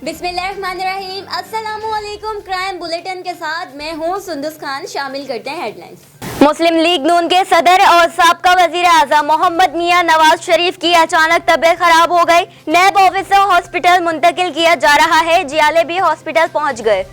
बिस्मिल्लाहिर्रहमानिर्रहीम। अस्सलामुअलैकुम। Crime bulletin के साथ मैं हूँ सुंदुस खान। शामिल करते हैं हेडलाइंस। मुस्लिम लीग नून के सदर और साबका वजीर आजम मोहम्मद मियां नवाज शरीफ की अचानक तबीयत खराब हो गई। नैब ऑफिसर हॉस्पिटल मुंतकिल किया जा रहा है। जियाले भी हॉस्पिटल पहुंच गए।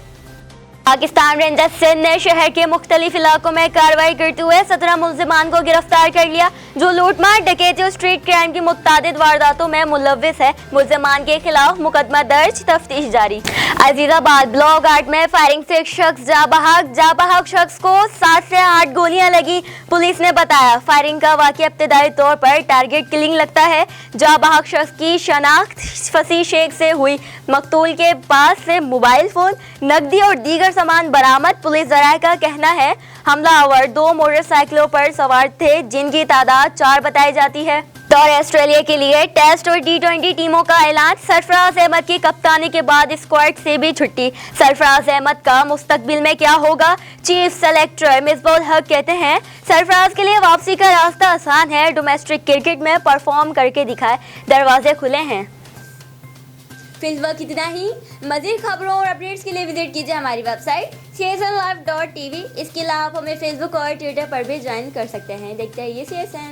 पाकिस्तान रेंजर्स सिंध ने शहर के मुख्तलिफ इलाकों में कार्रवाई करते हुए 17 मुल्जिमान को गिरफ्तार कर लिया, जो लूटमार, डकैती और स्ट्रीट क्राइम की मुतअद्दिद वारदातों में मुलव्विस है। मुल्जिमान के खिलाफ मुकदमा दर्ज, तफ्तीश जारी। अजीजाबाद ब्लॉक 8 में फायरिंग से एक शख्स जाबहक शख्स को 7 से 8 गोलियां लगी। पुलिस ने बताया फायरिंग का वाकया इब्तिदाई तौर पर टारगेट किलिंग लगता है। जाबहक शख्स की शनाख्त फसी शेख से हुई। मकतूल के पास से मोबाइल फोन, नकदी और दीगर सामान बरामद। पुलिस जराये का कहना है हमलावर 2 मोटरसाइकिलों पर सवार थे, जिनकी तादाद 4 बताई जाती है। दौरे ऑस्ट्रेलिया के लिए टेस्ट और T20 टीमों का ऐलान। सरफराज अहमद की कप्तानी के बाद स्क्वाड से भी छुट्टी। सरफराज अहमद का मुस्तकबिल में क्या होगा? चीफ सेलेक्टर मिसबाउल हक कहते हैं सरफराज के लिए वापसी का रास्ता आसान है। डोमेस्टिक क्रिकेट में परफॉर्म करके दिखाए, दरवाजे खुले हैं। फिलहाल इतना ही। मज़ीद खबरों और अपडेट्स के लिए विजिट कीजिए हमारी वेबसाइट csnlive.tv। इसके अलावा आप हमें फेसबुक और ट्विटर पर भी ज्वाइन कर सकते हैं। देखते रहिए CSN।